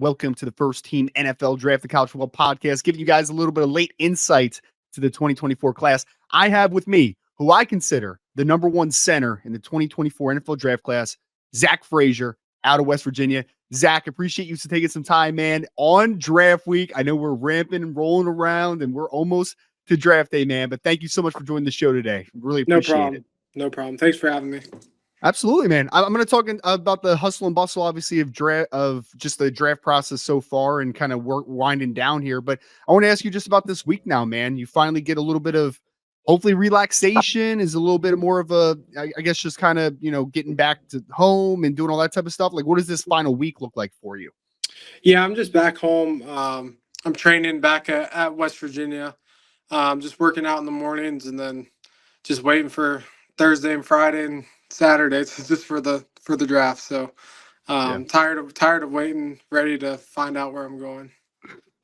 Welcome to the First Team NFL Draft, the College Football Podcast, giving you guys a little bit of late insight to the 2024 class. I have with me, who I consider the number one center in the 2024 NFL Draft class, Zach Frazier, out of West Virginia. Zach, appreciate you taking some time, man, on draft week. I know we're ramping and rolling around, and we're almost to draft day, man, but thank you so much for joining the show today. Really No appreciate it. problem. No problem. Thanks for having me. Absolutely, man. I'm going to talk about the hustle and bustle, obviously, of just the draft process so far and kind of winding down here. But I want to ask you just about this week now, man. You finally get a little bit of hopefully relaxation, is a little bit more of a, I guess, just kind of, getting back to home and doing all that type of stuff. Like, what does this final week look like for you? Yeah, I'm just back home. I'm training back at West Virginia. Just working out in the mornings and then just waiting for Thursday and Friday and Saturday just for the draft. So Yeah. tired of waiting, ready to find out where I'm going.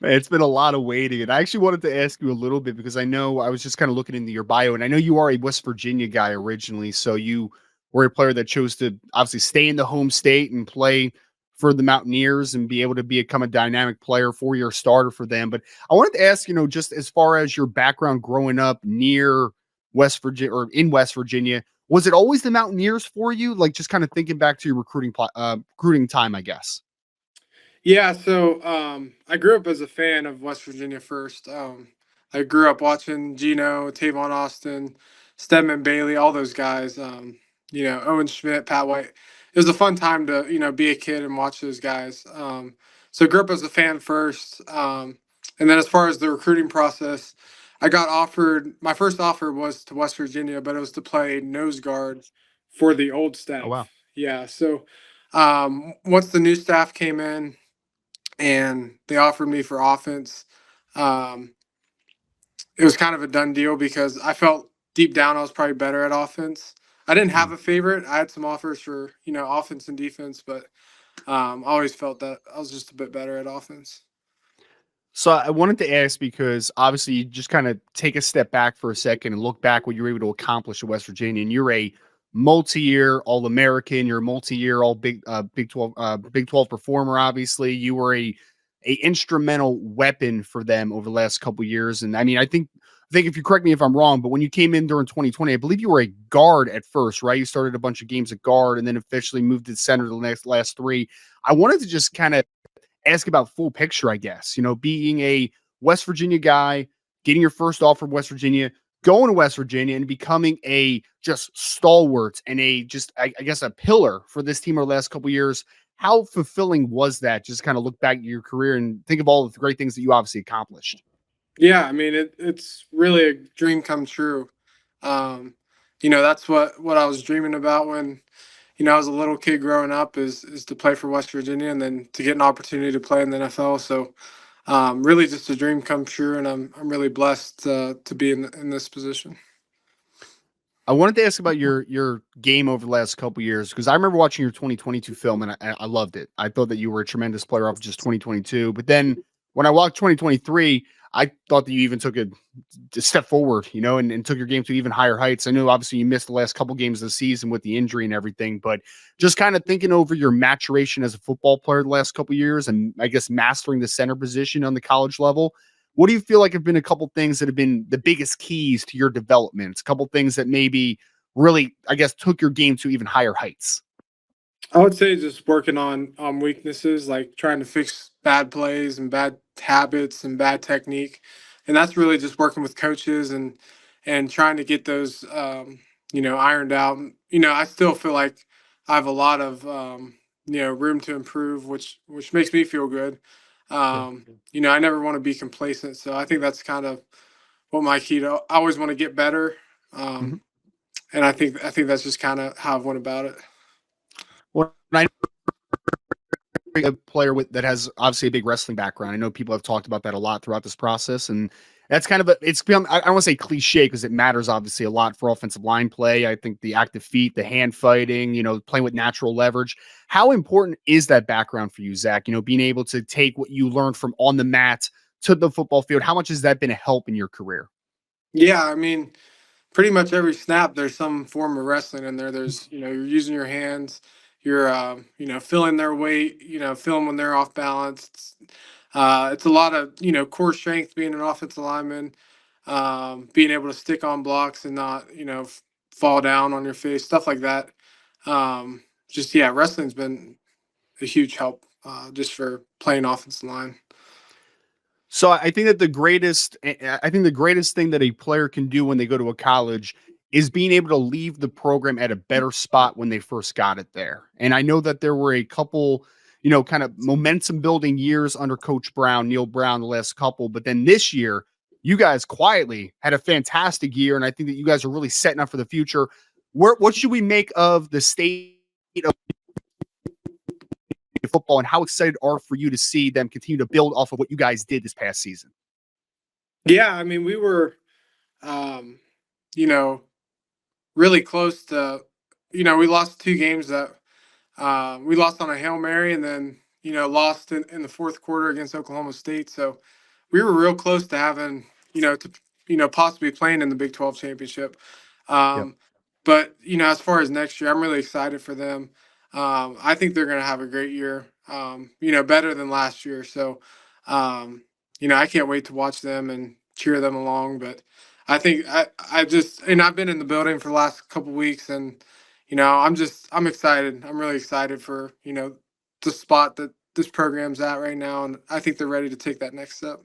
Man, it's been a lot of waiting. And I actually wanted to ask you a little bit because I know I was just kind of looking into your bio, and I know you are a West Virginia guy originally. So you were a player that chose to obviously stay in the home state and play for the Mountaineers and be able to become a dynamic player, 4-year starter for them. But I wanted to ask, just as far as your background growing up near West Virginia or in West Virginia, was it always the Mountaineers for you? Like just kind of thinking back to your recruiting time, I guess. Yeah, so I grew up as a fan of West Virginia first. I grew up watching Gino, Tavon Austin, Stedman Bailey, all those guys. Owen Schmidt, Pat White. It was a fun time to be a kid and watch those guys. So I grew up as a fan first, and then as far as the recruiting process, I got offered. My first offer was to West Virginia, but it was to play nose guard for the old Oh, staff. wow. Yeah, so once the new staff came in and they offered me for offense. Um, it was kind of a done deal because I felt deep down I was probably better at offense. I didn't have a favorite. I had some offers for offense and defense, but I always felt that I was just a bit better at offense. So I wanted to ask because obviously you just kind of take a step back for a second and look back what you were able to accomplish at West Virginia, and you're a multi-year All-American. You're a multi-year All Big 12 performer. Obviously, you were a instrumental weapon for them over the last couple of years. And I mean, I think if you correct me if I'm wrong, but when you came in during 2020, I believe you were a guard at first, right? You started a bunch of games at guard and then officially moved to center the last three. I wanted to just kind of ask about full picture, I guess, being a West Virginia guy, getting your first offer from West Virginia, going to West Virginia and becoming a just stalwart and I guess, a pillar for this team over the last couple of years. How fulfilling was that? Just kind of look back at your career and think of all the great things that you obviously accomplished. Yeah, I mean it's really a dream come true. That's what I was dreaming about when I was a little kid growing up is to play for West Virginia and then to get an opportunity to play in the NFL. So really just a dream come true, and I'm really blessed to be in this position. I wanted to ask about your game over the last couple of years because I remember watching your 2022 film and I loved it. I thought that you were a tremendous player off of just 2022. But then when I watched 2023, I thought that you even took a step forward, and took your game to even higher heights. I know obviously you missed the last couple games of the season with the injury and everything, but just kind of thinking over your maturation as a football player the last couple of years and I guess mastering the center position on the college level. What do you feel like have been a couple things that have been the biggest keys to your development? A couple things that maybe really, I guess, took your game to even higher heights? I would say just working on weaknesses, like trying to fix bad plays and bad habits and bad technique, and that's really just working with coaches and trying to get those ironed out. I still feel like I have a lot of room to improve, which makes me feel good. Yeah. I never want to be complacent, so I think that's kind of what my key to. I always want to get better, Mhm. and I think that's just kind of how I've went about it. Well, I know a player that has obviously a big wrestling background. I know people have talked about that a lot throughout this process, and that's kind of it's become, I don't want to say cliche because it matters obviously a lot for offensive line play. I think the active feet, the hand fighting, playing with natural leverage. How important is that background for you, Zach? Being able to take what you learned from on the mat to the football field. How much has that been a help in your career? Yeah, I mean, pretty much every snap there's some form of wrestling in there. There's you're using your hands, You're filling their weight, filling when they're off balance. It's a lot of core strength being an offensive lineman, being able to stick on blocks and not fall down on your face, stuff like that. Just yeah, wrestling's been a huge help just for playing offensive line. So I think that I think the greatest thing that a player can do when they go to a college is being able to leave the program at a better spot when they first got it there. And I know that there were a couple, kind of momentum building years under Coach Brown, Neil Brown, the last couple, but then this year, you guys quietly had a fantastic year, and I think that you guys are really setting up for the future. What should we make of the state of football, and how excited are for you to see them continue to build off of what you guys did this past season? Yeah, I mean, we were, um, you know, really close to, we lost 2 games that we lost on a Hail Mary and then, lost in the fourth quarter against Oklahoma State. So we were real close to having, possibly playing in the Big 12 championship. Yep. Um, but, as far as next year, I'm really excited for them. I think they're going to have a great year, better than last year. So, I can't wait to watch them and cheer them along. But I think and I've been in the building for the last couple weeks and, I'm excited. I'm really excited for, the spot that this program's at right now. And I think they're ready to take that next step.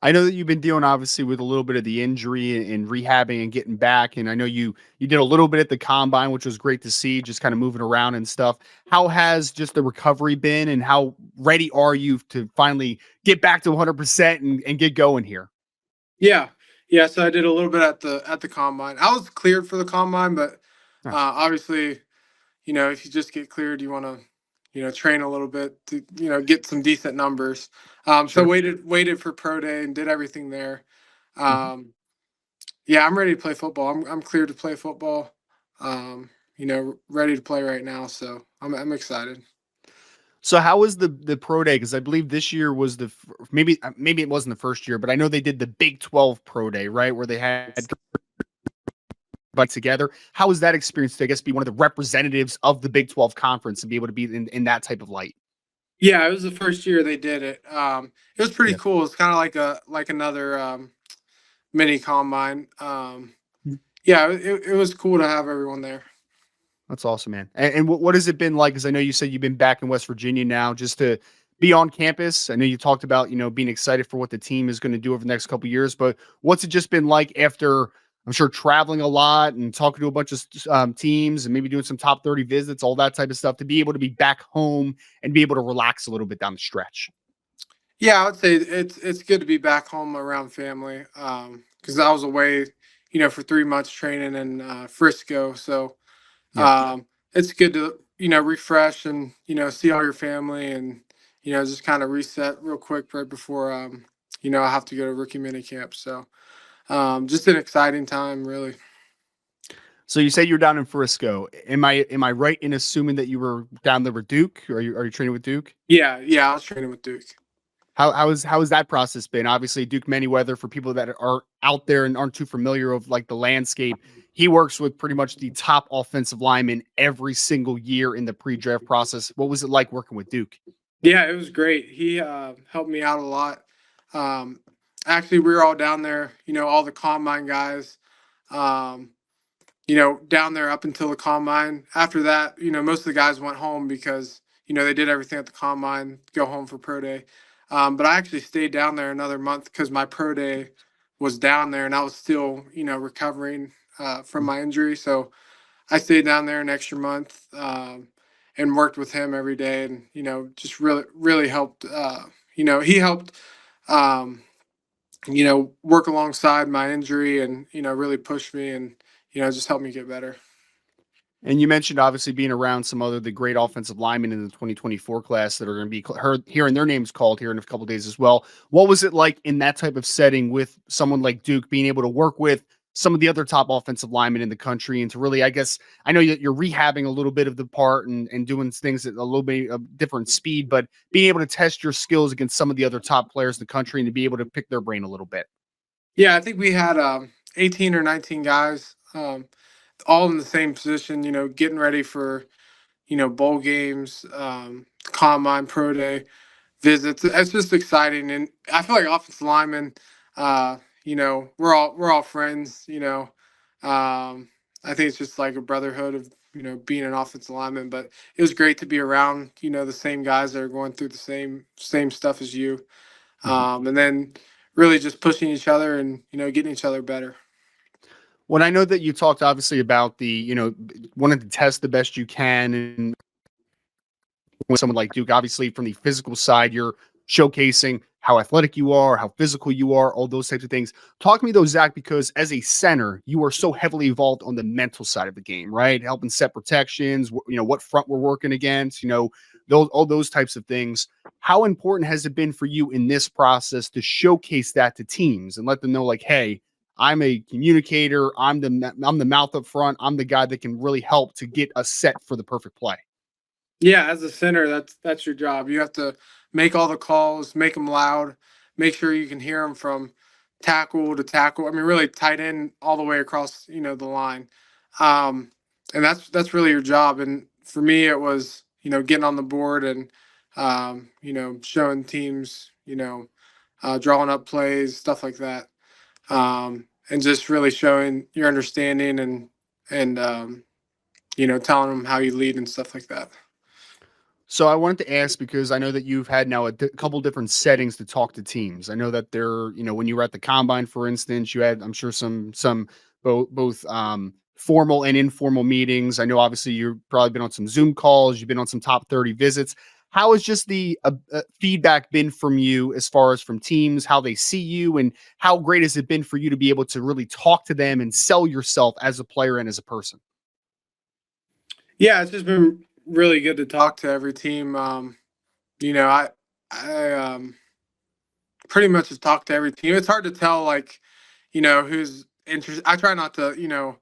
I know that you've been dealing obviously with a little bit of the injury and rehabbing and getting back. And I know you did a little bit at the combine, which was great to see, just kind of moving around and stuff. How has just the recovery been, and how ready are you to finally get back to 100% and get going here? Yeah. Yeah. So I did a little bit at the combine. I was cleared for the combine, but Nice. obviously, if you just get cleared, you want to, train a little bit to, get some decent numbers. So Sure. waited for pro day and did everything there. Mhm. Um, yeah, I'm ready to play football. I'm cleared to play football. Ready to play right now. So I'm excited. So how was the pro day? Because I believe this year was maybe it wasn't the first year, but I know they did the Big 12 pro day, right, where they had but together. How was that experience to, I guess, be one of the representatives of the Big 12 conference and be able to be in that type of light? Yeah, it was the first year they did it. It was pretty Yeah. cool. It's kind of like another mini combine. Yeah, it was cool to have everyone there. That's awesome, man. And what has it been like? Because I know you said you've been back in West Virginia now, just to be on campus. I know you talked about being excited for what the team is going to do over the next couple of years, but what's it just been like after? I'm sure traveling a lot and talking to a bunch of teams and maybe doing some top 30 visits, all that type of stuff, to be able to be back home and be able to relax a little bit down the stretch. Yeah, I would say it's good to be back home around family. Because I was away, for 3 months training in Frisco. So Yeah. it's good to refresh and see all your family and just kind of reset real quick right before I have to go to rookie mini camp. So just an exciting time, really. So you say you're down in Frisco. Am I right in assuming that you were down there with Duke? Or are you training with Duke? Yeah, yeah, I was training with Duke. How has that process been? Obviously, Duke Manyweather, for people that are out there and aren't too familiar of like the landscape, he works with pretty much the top offensive linemen every single year in the pre-draft process. What was it like working with Duke? Yeah, it was great. He helped me out a lot. Um, Actually, we were all down there, all the combine guys, um, down there up until the combine. After that, most of the guys went home because, they did everything at the combine, go home for pro day. But I actually stayed down there another month because my pro day was down there and I was still, recovering from my injury. So I stayed down there an extra month and worked with him every day, and just really helped. He helped. Um, work alongside my injury, and really pushed me, and just helped me get better. And you mentioned obviously being around some other the great offensive linemen in the 2024 class that are going to be heard hearing their names called here in a couple of days as well. What was it like in that type of setting with someone like Duke, being able to work with some of the other top offensive linemen in the country, and to really, I guess, I know that you're rehabbing a little bit of the part and doing things at a little bit of different speed, but being able to test your skills against some of the other top players in the country and to be able to pick their brain a little bit. Yeah, I think we had 18 or 19 guys, all in the same position. Getting ready for bowl games, combine, pro day visits. It's just exciting, and I feel like offensive linemen, we're all friends. I think it's just like a brotherhood of being an offensive lineman. But it was great to be around the same guys that are going through the same stuff as you, Mhm. and then really just pushing each other and getting each other better. When I know that you talked obviously about the, wanting to test the best you can and with someone like Duke, obviously from the physical side, you're showcasing how athletic you are, how physical you are, all those types of things. Talk to me though, Zach, because as a center, you are so heavily involved on the mental side of the game, right? Helping set protections, what front we're working against, those all those types of things. How important has it been for you in this process to showcase that to teams and let them know, like, hey, I'm a communicator. I'm the mouth up front. I'm the guy that can really help to get us set for the perfect play. Yeah, as a center, that's your job. You have to make all the calls, make them loud, make sure you can hear them from tackle to tackle. I mean, really tight end all the way across, the line. Um, and that's really your job. And for me, it was, getting on the board and, showing teams, drawing up plays, stuff like that. And just really showing your understanding and telling them how you lead and stuff like that. So I wanted to ask because I know that you've had now couple different settings to talk to teams. I know that when you were at the combine, for instance, you had, I'm sure, some both formal and informal meetings. I know obviously you've probably been on some Zoom calls. You've been on some top 30 visits. How has just the feedback been from you as far as from teams, how they see you, and how great has it been for you to be able to really talk to them and sell yourself as a player and as a person? Yeah, it's just been really good to talk to every team. I pretty much have talked to every team. It's hard to tell, like, who's interested. I try not to,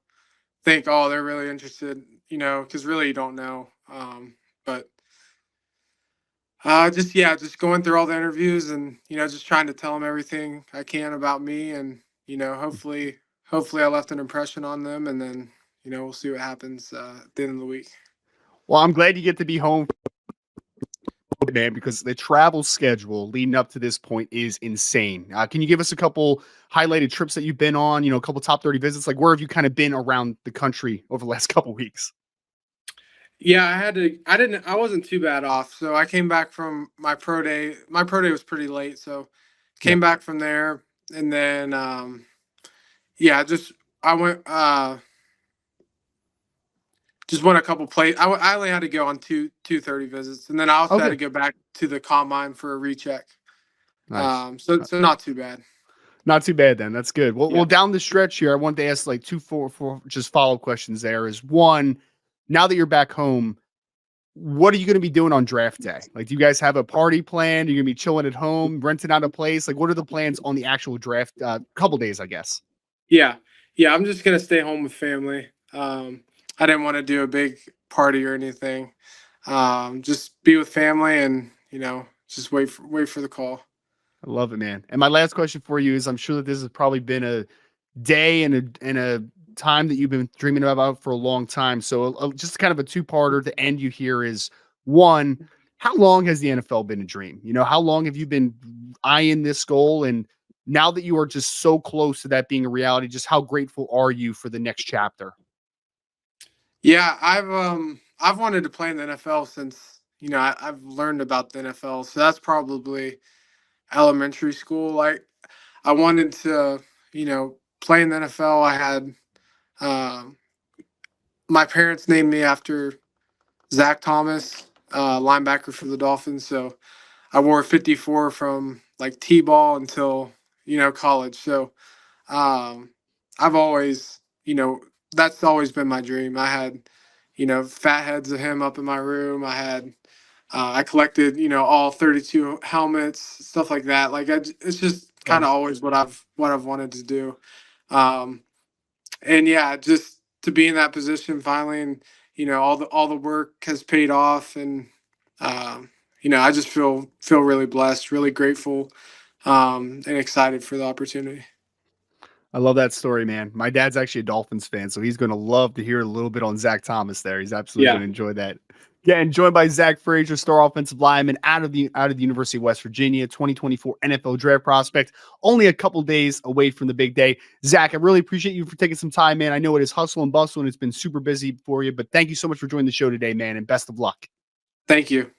think, oh, they're really interested, because really you don't know. But just yeah, just going through all the interviews and just trying to tell them everything I can about me, and hopefully I left an impression on them, and then we'll see what happens at the end of the week. Well, I'm glad you get to be home, man, because the travel schedule leading up to this point is insane. Can you give us a couple highlighted trips that you've been on? A couple top 30 visits. Like, where have you kind of been around the country over the last couple weeks? Yeah, I had to. I didn't. I wasn't too bad off. So I came back from my pro day. My pro day was pretty late, so Yeah. came back from there, and then yeah, just I went just went a couple plays. I only had to go on two 30 visits, and then I also had Okay. to go back to the combine for a recheck. Nice. So not too bad. Not too bad then. That's good. Well, Yeah. down the stretch here, I wanted to ask like four just follow up questions. There is one. Now that you're back home, what are you going to be doing on draft day? Like, do you guys have a party planned? Are you going to be chilling at home, renting out a place? Like, what are the plans on the actual draft? Couple days, I guess. Yeah, yeah. I'm just gonna stay home with family. I didn't want to do a big party or anything. Just be with family and just wait for the call. I love it, man. And my last question for you is I'm sure that this has probably been a day and a time that you've been dreaming about for a long time. So just kind of a two-parter to end you here is one, how long has the NFL been a dream? How long have you been eyeing this goal? And now that you are just so close to that being a reality, just how grateful are you for the next chapter? Yeah, I've wanted to play in the NFL since I've learned about the NFL. So that's probably elementary school. Like I wanted to play in the NFL. I had um, my parents named me after Zach Thomas, linebacker for the Dolphins. So I wore 54 from like T-ball until college. So um, I've always that's always been my dream. I had fat heads of him up in my room. I collected all 32 helmets, stuff like that. Like it's just kind of Nice. always what I've wanted to do. Um, and yeah, just to be in that position finally, and all the work has paid off, and I just feel really blessed, really grateful, and excited for the opportunity. I love that story, man. My dad's actually a Dolphins fan, so he's going to love to hear a little bit on Zach Thomas there. He's absolutely going Yeah. to enjoy that. Getting joined by Zach Frazier, star offensive lineman out of the University of West Virginia, 2024 NFL draft prospect. Only a couple days away from the big day. Zach, I really appreciate you for taking some time, man. I know it is hustle and bustle and it's been super busy for you, but thank you so much for joining the show today, man, and best of luck. Thank you.